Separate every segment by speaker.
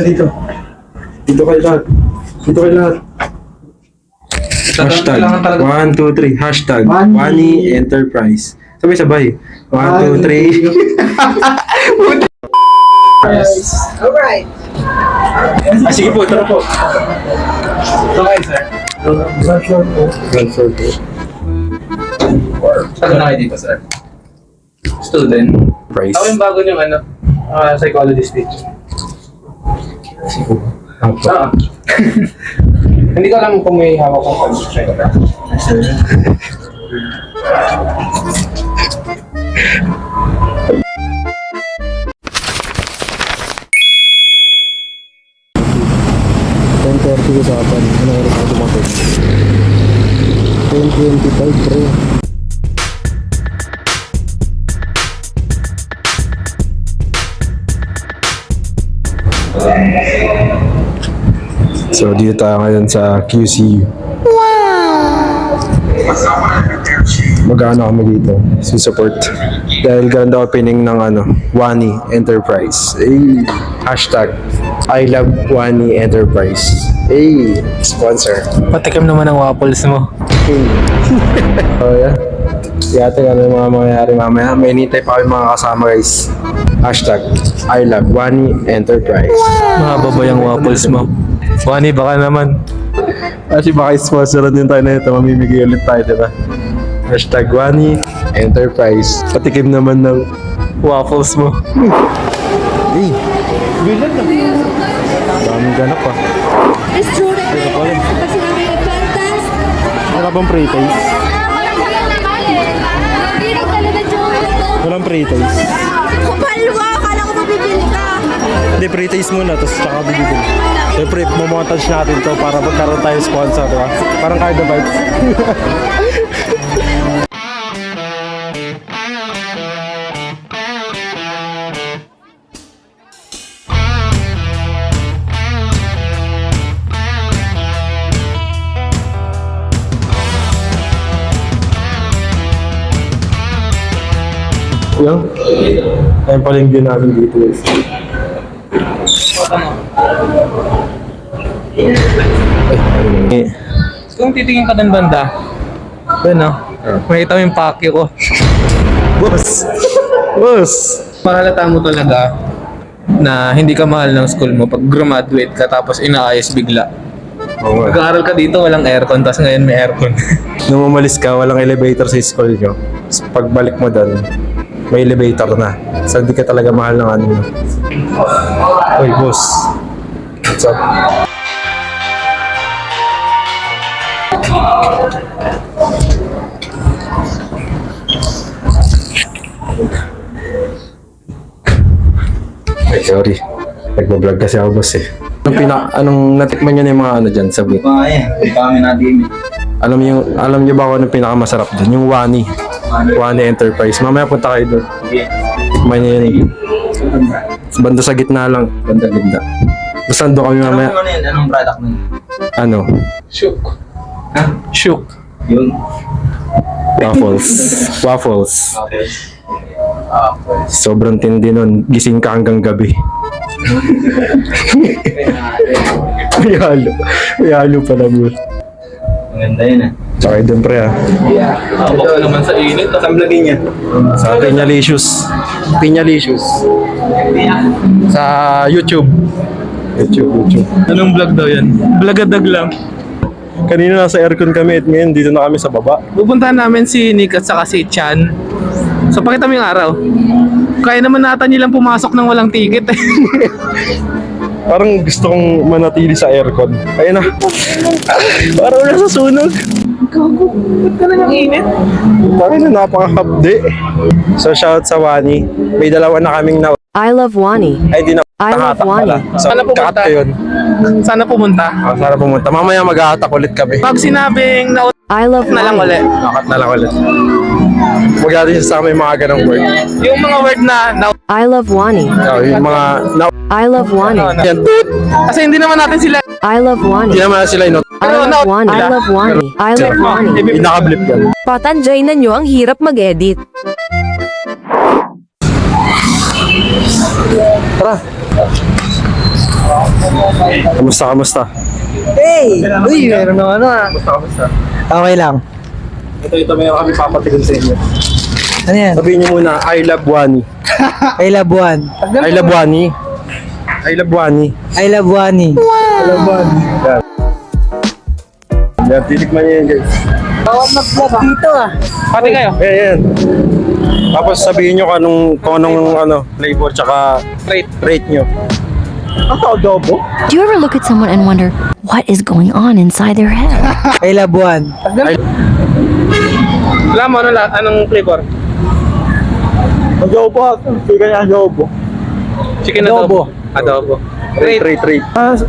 Speaker 1: Dito. Dito kayo lahat. Dito kayo lahat. Hashtag 1, 2, 3. Hashtag Wani Enterprise. Sabay-sabay. 1, 2, 3.
Speaker 2: Alright.
Speaker 1: Sige po, tara po.
Speaker 2: So guys, sir.
Speaker 1: Ground floor po.
Speaker 2: Ano na kayo dito, sir? Student.
Speaker 1: Price.
Speaker 2: Ako yung bago yung psychology speech.
Speaker 1: Opo.
Speaker 2: Hindi ko alam kung may hawak kong concept.
Speaker 1: Usapan. Ano oras ako dumating? 10:25 pre. So dito tayo ngayon sa QCU. Mag-ano kami dito, support. Dahil ganda opening ng Wani Enterprise. Hashtag I love Wani Enterprise. Sponsor.
Speaker 2: Patikim naman ang waffles mo.
Speaker 1: Oh yeah. Yate ano yung mga mangyayari mamaya. May nitay pa kami mga kasama guys. Hashtag I love Wani Enterprise.
Speaker 2: Mahaba ba yung waffles mo? Wani, baka naman.
Speaker 1: Kasi baka sponsoran din tayo na ito. Mamimigay ulit tayo, diba? Hashtag Wani Enterprise. Patikim naman ng waffles mo.
Speaker 2: Bilan na.
Speaker 1: Daming ganap pa.
Speaker 3: It's true that kasi namin nag-contest.
Speaker 1: Wala bang pre-taste?
Speaker 3: Hindi na talaga joke.
Speaker 1: Walang pre-taste.
Speaker 3: Kapal mo, akala ko mabibili ka.
Speaker 1: Hindi, pre-taste muna, tapos tsaka bibili. Siyempre, mamontage natin to para magkaroon tayo sponsor, diba? Parang Cardo Bites. Yan. Ayun pala yung view namin dito guys.
Speaker 2: Kung titingin ka ng banda, doon no? Makita mo yung pakyo ko.
Speaker 1: Boss! Boss!
Speaker 2: Mahalata mo talaga na hindi ka mahal ng school mo pag graduate ka tapos inaayos bigla.
Speaker 1: Oo nga.
Speaker 2: Nag-aaral ka dito, walang aircon, tapos ngayon may aircon.
Speaker 1: Nung umalis ka, walang elevator sa school nyo. Tapos pagbalik mo doon, may elevator na. So hindi ka talaga mahal ng ano. Uy, boss. What's up? Ay, sorry. Nagbablog kasi ako, boss eh. Anong natikman nyo na yung mga dyan, sabi?
Speaker 4: Hindi kami natin.
Speaker 1: Alam niyo ba kung anong pinakamasarap dyan? Yung Wani. Wani Enterprise. Mamaya punta kayo doon. Tikman niyo yun eh. Banda sa gitna lang. Banda. Basta doon kami mamaya.
Speaker 4: Ano yun? Anong product nun?
Speaker 1: Ano?
Speaker 2: Shook.
Speaker 4: Ha?
Speaker 2: Shook.
Speaker 4: Yun.
Speaker 1: Waffles. Waffles.
Speaker 4: Okay.
Speaker 1: Sobrang tindi nun. Gising ka hanggang gabi. May halo. May halo pala mo.
Speaker 4: Maganda yun ah.
Speaker 1: Tsaka doon pre ah.
Speaker 2: Ito naman sa init.
Speaker 4: Saan vlogin niya?
Speaker 1: Sa Pinyalicious. Pinyalicious. Sa YouTube. YouTube.
Speaker 2: Anong vlog daw yan? Vlogadag lang.
Speaker 1: Kanina nasa aircon kami at ngayon dito na kami sa baba.
Speaker 2: Pupuntahan namin si Nick at saka si Chan. So pakita mo yung araw. Kaya naman nata nilang pumasok ng walang ticket.
Speaker 1: Parang gusto kong manatili sa aircon. Ayun na. Parang nasa sunog.
Speaker 2: Gago, ba't ka na ng init?
Speaker 1: Parang na napaka-hapde. So shout sa Wani. May dalawa na kaming na...
Speaker 5: I love Wani.
Speaker 1: Ay di na...
Speaker 5: I love
Speaker 1: nakahatak pala.
Speaker 5: Wani.
Speaker 1: So
Speaker 2: Sana pumunta.
Speaker 1: kakat ko yun.
Speaker 2: Sana pumunta.
Speaker 1: Sana pumunta. Mamaya mag-ahatak ulit kami.
Speaker 2: Pag sinabing na
Speaker 5: I love
Speaker 2: na lang
Speaker 5: Wani.
Speaker 2: ulit.
Speaker 1: Kakat na lang ulit. Huwag natin siya sa may mga ganong word.
Speaker 2: Yung mga word na
Speaker 5: I love Wani.
Speaker 1: Yung mga...
Speaker 5: I love Wani.
Speaker 1: Yan.
Speaker 2: kasi hindi naman natin sila.
Speaker 5: I love Wani.
Speaker 1: Hindi naman sila inot.
Speaker 5: I love Wani. I love Wani. I love Wani.
Speaker 1: Pinaka-blip yan.
Speaker 5: Patanjay na nyo ang hirap mag-edit.
Speaker 1: Tara. Kamusta?
Speaker 6: Hey! Uy, meron na ano ah.
Speaker 1: Kamusta?
Speaker 6: Okay lang.
Speaker 1: Ito may kami papatigon sa inyo.
Speaker 6: Ano yan?
Speaker 1: Sabihin niyo muna, I love Wani.
Speaker 6: I love Juan.
Speaker 1: I love Wani. I love Wani.
Speaker 6: I love Wani.
Speaker 1: Yan, titikman niyo yan guys.
Speaker 6: Bawal mag-vlog dito ah.
Speaker 2: Pati kayo.
Speaker 1: Ayan. Tapos sabihin niyo kung anong flavor tsaka rate niyo.
Speaker 7: Do you ever look at someone and wonder what is going on inside their head?
Speaker 6: I love Juan.
Speaker 2: Alam mo, anong flavor?
Speaker 1: Adobo. Chicken adobo.
Speaker 2: Chicken adobo. Adobo.
Speaker 1: Rate.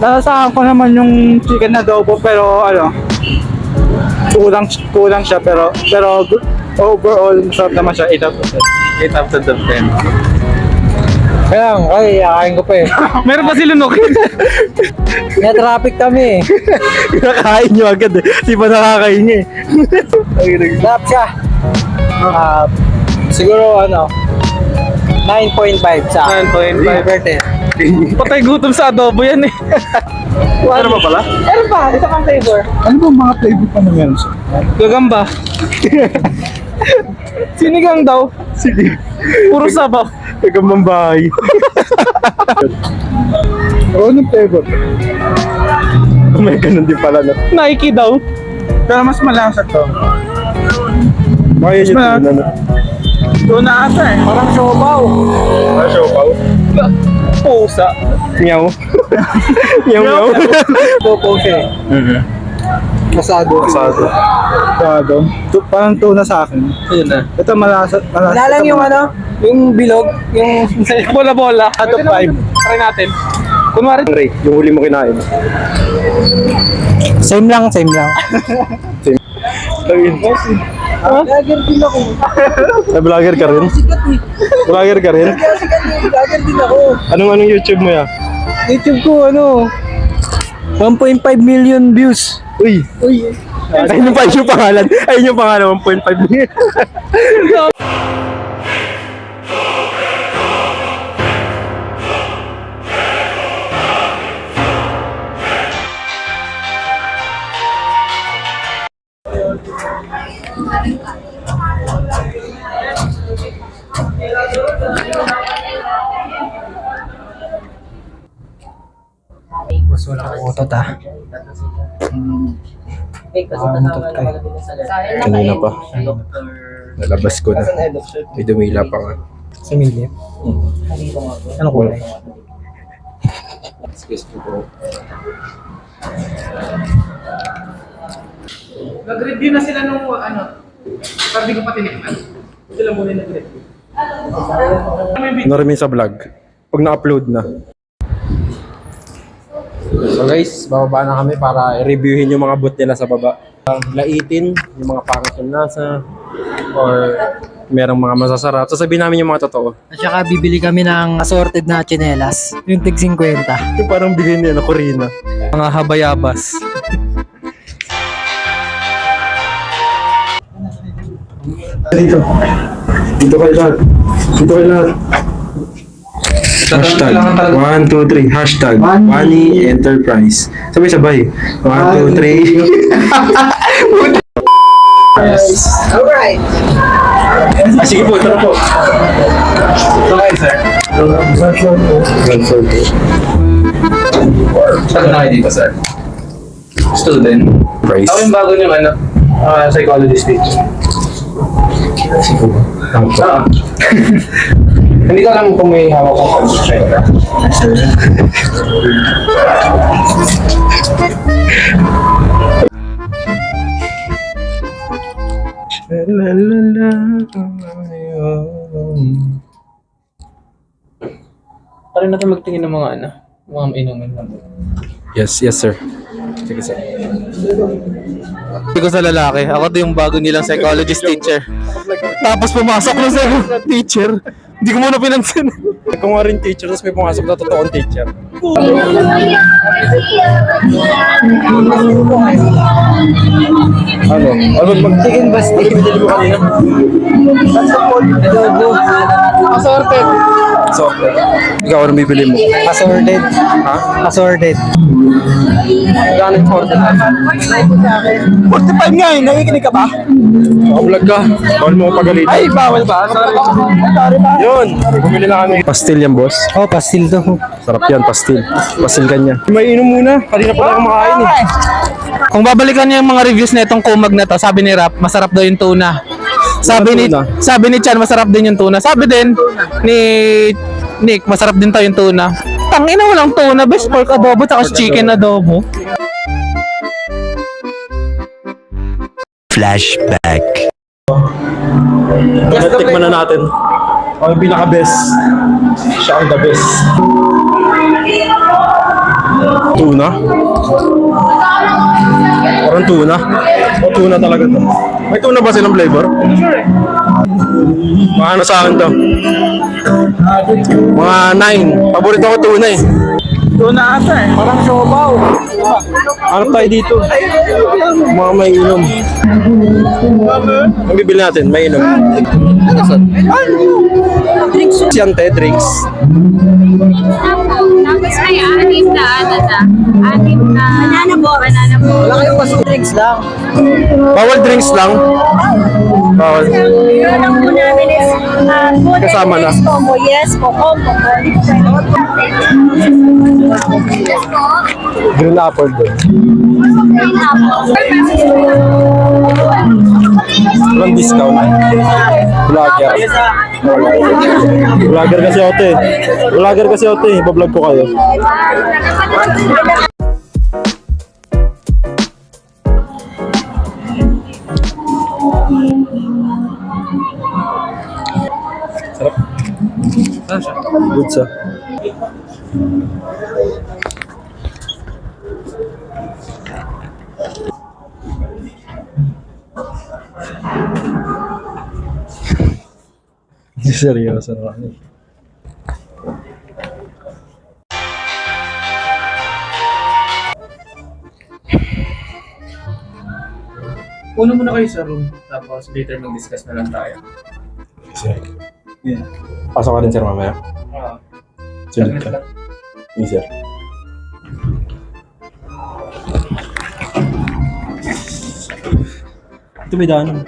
Speaker 6: Nasasahan ko naman yung chicken adobo pero ano, kulang siya pero overall masarap naman siya 8 out of 10.
Speaker 2: 8 out of 10.
Speaker 6: Kaya kakain ko pa eh.
Speaker 2: Meron pa sila nukin.
Speaker 6: May traffic kami eh.
Speaker 1: Kinakain niyo agad eh. Di ba nakakain niya eh.
Speaker 6: Sarap siya. Siguro ano, 9.5 sa akin.
Speaker 2: 9.5.
Speaker 6: Over 10.
Speaker 2: Patay gutom sa adobo yan eh.
Speaker 1: Ano ba pala?
Speaker 6: Ano ba? Isa pang flavor.
Speaker 1: Ano ba mga flavor pa na meron siya?
Speaker 2: Gagamba. Sinigang daw.
Speaker 1: Sige.
Speaker 2: Puro sabaw.
Speaker 1: Tagamang bahay. Anong flavor? May ganun din pala no?
Speaker 2: Nike daw.
Speaker 6: Pero mas malasa to.
Speaker 1: Kaya yun na.
Speaker 6: Tuna ata eh. Parang siopaw.
Speaker 1: Siopaw?
Speaker 2: Pusa.
Speaker 1: Meow. Meow.
Speaker 6: Popo siya eh. Masado. Parang tuna sa akin.
Speaker 2: Ayun na.
Speaker 6: Ito malasa. Lalang yung ano? Yung bilog. Yung
Speaker 2: Bola-bola.
Speaker 6: out of 5.
Speaker 2: Try natin. Kunwari.
Speaker 1: Ray, yung huli mo kinain.
Speaker 6: Same lang.
Speaker 1: Sabihin.
Speaker 6: Lager din ako.
Speaker 1: Vlogger ka rin? Vlogger ka rin?
Speaker 6: Lager din ako.
Speaker 1: Anong YouTube mo ya?
Speaker 6: YouTube ko ano? 1.5 million views.
Speaker 1: Uy! Ayun yung pangalan. Ayun yung pangalan, 1.5 million.
Speaker 6: Mas wala akong utot ah. Umutot kayo.
Speaker 1: Kanina pa. Nalabas ko na. May dumila pa nga.
Speaker 6: Sa milip. Ano kulay?
Speaker 2: Nag-review na sila nung ano. Parang di ko pa tinikman. Sila muna yung nag-review.
Speaker 1: Ano rin sa vlog? Pag na-upload na. So guys, bababa na kami para i-reviewin yung mga boot nila sa baba. Laitin, yung mga pangit yung nasa, or merong mga masasarap. Sasabihin namin yung mga totoo.
Speaker 6: At saka bibili kami ng assorted na tsinelas. Yung tig 50.
Speaker 1: Yung parang bigay niya na Corina.
Speaker 2: Mga habayabas.
Speaker 1: Dito. Dito kayo lahat. Dito kayo lahat. Hashtag 1, 2, 3 Hashtag Wani Enterprise. Sabay-sabay 1, 2, 3
Speaker 6: Alright.
Speaker 1: Sige po, tara po.
Speaker 2: Okay, sir. Saan na kayo dito, sir? Student.
Speaker 1: Price.
Speaker 2: Ako yung bago yung ano, psychology speech. Ah. Hindi ko alam kung may hawak kong subject. Paano natin magtingin ng mga ano? Mga mainumin lang.
Speaker 1: Yes, sir. Sige sir.
Speaker 2: Hindi ko sa lalaki. Ako din yung bago nilang psychologist teacher. Tapos pumasok na sa teacher. Hindi ko muna pinansin.
Speaker 1: Kung nga rin teacher, tapos may pumasok na totoong teacher. Ano? Ano
Speaker 6: Chicken basti.
Speaker 1: Pinili mo kanina?
Speaker 6: Adobo.
Speaker 2: Assorted.
Speaker 1: Soft drink. Ikaw, anong bibili mo?
Speaker 6: Assorted.
Speaker 1: Ha?
Speaker 6: Assorted.
Speaker 1: Gano'n yung order natin?
Speaker 6: 45 nga eh, nakikinig ka ba?
Speaker 1: Naka-vlog ka. Bawal mo ko pagalitan.
Speaker 6: Ay, bawal ba? Sorry.
Speaker 1: Yun! Bumili na kami. Pastil yan, boss.
Speaker 6: Oh, pastil to.
Speaker 1: Sarap yan, pastil. Pastil kanya. May inom muna. Kanina pa ako kumakain eh.
Speaker 2: Kung babalikan niyo yung mga reviews na itong kumag na to, sabi ni Rap, masarap daw yung tuna. Sabi ni Chan, masarap din yung tuna. Sabi din ni Nick, masarap din tayo yung tuna. Tangina mo lang tuna, best pork adobo, tapos chicken adobo.
Speaker 8: Flashback.
Speaker 1: Tikman na natin. Ang pinaka-best. Siya ang the best. Tuna? Parang tuna. O tuna talaga to. May tuna ba silang flavor? Mga ano sa akin to? Mga 9. Paborito ko tuna eh.
Speaker 6: Tuna ata eh. Parang siopaw.
Speaker 1: Ano tayo dito? Mga may inom. Ang bibili natin, may inom. Siyante, drinks.
Speaker 3: Tapos may anim na banana boat.
Speaker 6: Wala kayong paso drinks lang.
Speaker 1: Bawal drinks lang. Bawal.
Speaker 3: Yun ang po namin is food
Speaker 1: Kasama
Speaker 3: and
Speaker 1: na.
Speaker 3: drinks combo. Yes po, combo.
Speaker 1: Green apple din. Walang discount. Vlogger. Vlogger kasi ako to eh. Vlogger kasi ako to eh. Ibablog ko kayo. Sarap. Good sa. Seryoso naman eh.
Speaker 2: Uno muna kayo sa room, tapos later mag-discuss na lang tayo.
Speaker 1: Yeah. Pasok ka rin sir mamaya? Sulit ka. Yes sir. Ito may daan.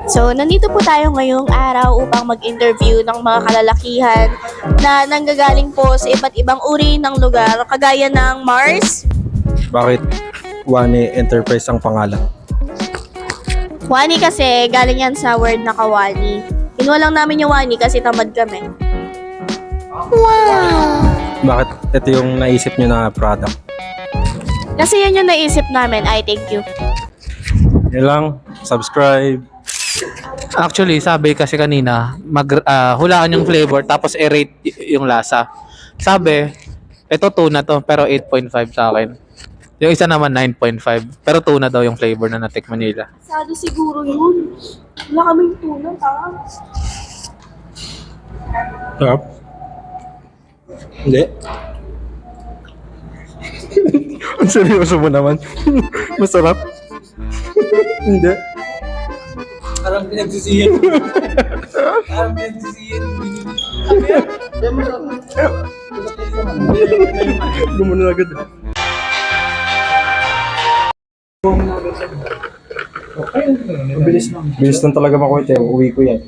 Speaker 9: So, nandito po tayo ngayong araw upang mag-interview ng mga kalalakihan na nanggagaling po sa iba't ibang uri ng lugar, kagaya ng Mars.
Speaker 1: Bakit Wane Enterprise ang pangalan?
Speaker 9: Wani kasi, galing yan sa word na kawani. Kinuha lang namin yung wani kasi tamad kami.
Speaker 1: Bakit ito yung naisip nyo na product?
Speaker 9: Kasi yan yung naisip namin. I thank you.
Speaker 1: Yan lang. Subscribe.
Speaker 2: Actually, sabi kasi kanina, hulaan yung flavor tapos i-rate yung lasa. Sabi, ito tuna to, pero 8.5 sa akin. Yung isa naman 9.5, pero tuna daw yung flavor na natikman nila.
Speaker 9: Sado siguro yun. Wala kaming tuna, tanga.
Speaker 1: Sarap. Hindi. Ang seryoso mo naman. Masarap. Hindi.
Speaker 6: Parang pinagsisiyan. Parang pinagsisiyan.
Speaker 1: Gumano agad. Bilis lang talaga makuha ito. Uwi ko yan.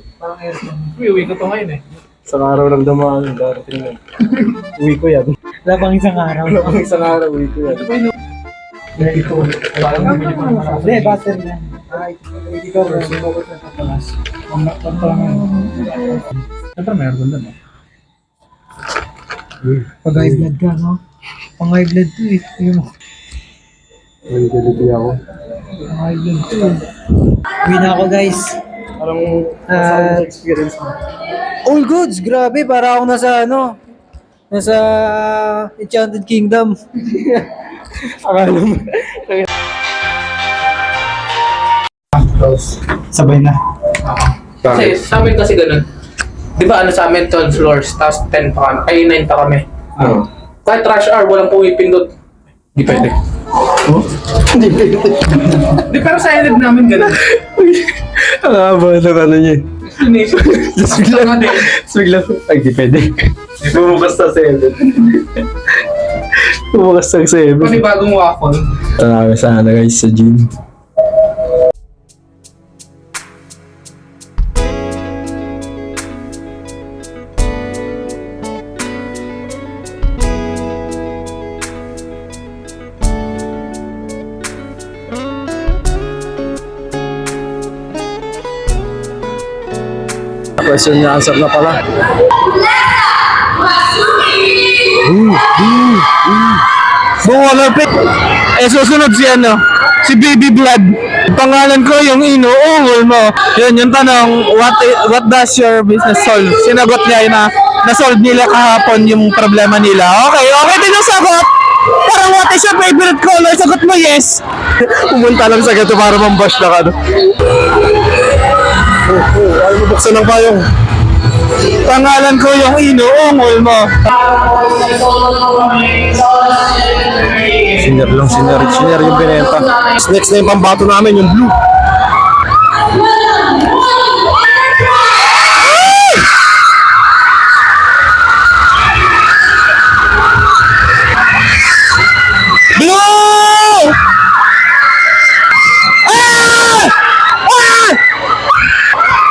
Speaker 2: Uwi ko to ngayon eh.
Speaker 1: Isang araw lang damaan. Darating na. Uwi ko yan.
Speaker 6: Wala pang isang araw.
Speaker 1: Wala pang isang araw. Uwi ko yan.
Speaker 6: Hindi, battery na. Ay, ikaw na. Sumukot na sa talas.
Speaker 2: Siyempre meron doon eh.
Speaker 6: Pag high blood ka, no? Pang high blood to eh. Yung
Speaker 1: Uwi ko dito ako.
Speaker 6: pang high blood to eh. Uwi na ako guys.
Speaker 1: Anong experience mo?
Speaker 6: All goods, grabe. Para ako nasa Enchanted Kingdom.
Speaker 1: Akala mo.
Speaker 6: Sabay na.
Speaker 2: Kasi sa amin kasi ganun. Di ba ano sa amin 12 floors, tapos 10 pa kami, ay 9 pa kami.
Speaker 1: Ano?
Speaker 2: Kahit rush hour, walang pumipindot. Di pwede. Di, pero sa edit namin ganun.
Speaker 1: Ang haba ng ano niya. Tapos bigla, ay di pwede. Bumukas na 7. Bumukas na 7.
Speaker 2: Panibagong waffle.
Speaker 1: Tanawa sana guys sa gym. Question na answer na pala.
Speaker 2: Bunga pit. Eh, susunod si ano? Si Baby Blood. Pangalan ko yung inuungol mo. Yun, yung tanong, what does your business solve? Sinagot niya na na-solve nila kahapon yung problema nila. Okay din yung sagot. Parang what is your favorite color? Sagot mo yes.
Speaker 1: Pumunta lang sa gato para mambash na ka. Ay, mabuksan ng payong.
Speaker 2: Pangalan ko yung inuungol mo.
Speaker 1: Senior yung binenta. Next na yung pambato namin, yung blue.
Speaker 2: Blue!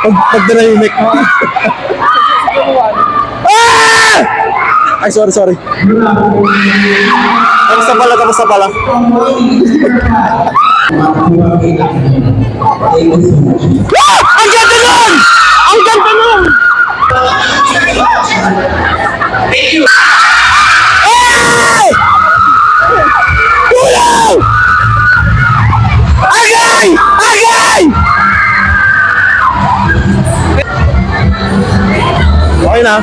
Speaker 1: Pagdanahimik. Ay, sorry. Kamusta pala?
Speaker 2: Ang ganda nun! Ang ganda nun! Ay! Tulong! Agay!
Speaker 1: Okay na.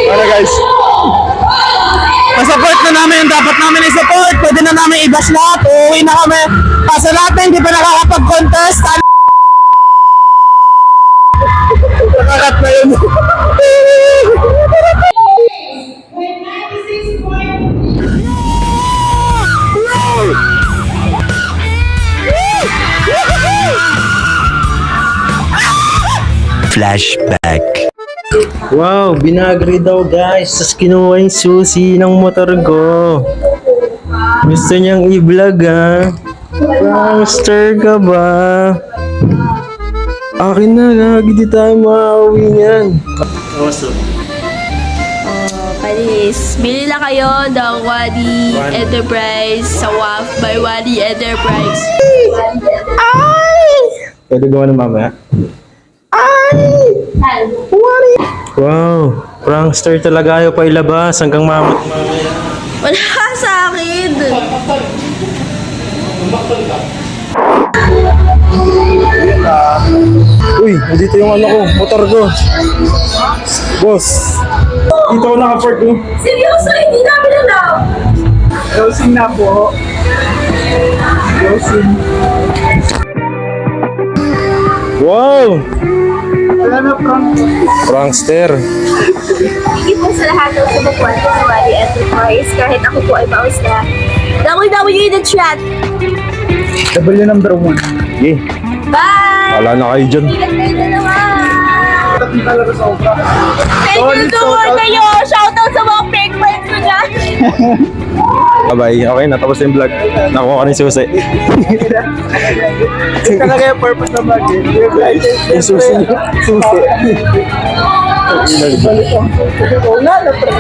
Speaker 1: Ano guys?
Speaker 2: Pa-support na namin yung dapat namin i-support. Pwede na namin i-bash lahat. Uuwi na kami. Sa lahat na hindi pa nakakapag-contest.
Speaker 1: Nakakat na yun.
Speaker 8: Flashback.
Speaker 1: Wow, binagri daw guys. Tapos kinuha yung susi ng motor ko. Gusto niyang i-vlog ha. Prankster ka ba? Akin na, gagi di tayo makauwi niyan.
Speaker 9: Palis, bili na kayo ng Wadi Enterprise sa WAF by Wadi Enterprise.
Speaker 1: Pwede gawa ng mamaya? Wow, prankster talaga, ayaw pa ilabas hanggang mamaya.
Speaker 9: Wala ka sa akin!
Speaker 1: Uy, nandito yung ano ko, motor ko. Boss, dito ako naka-park ko.
Speaker 9: Seryoso, hindi namin alam!
Speaker 6: Closing na po. Closing.
Speaker 1: Wow!
Speaker 6: Wala na
Speaker 1: Prankster.
Speaker 9: Higit po sa lahat ng sumukuan ko sa Wadi Enterprise kahit ako po ay bawas na. WWE in the chat!
Speaker 6: W number 1.
Speaker 1: Okay,
Speaker 9: Bye!
Speaker 1: wala na kayo dyan.
Speaker 9: Ingat kayo dalawa!
Speaker 6: Talaga sobra.
Speaker 9: Thank you to all kayo! Shoutout sa mga fake friends ko dyan!
Speaker 1: Bye-bye. Okay, natapos na yung vlog. Nakuha ko na yung susi.
Speaker 6: Ito talaga yung purpose ng vlog eh.
Speaker 1: Yung susi. Susi.
Speaker 6: Oo nga, napre.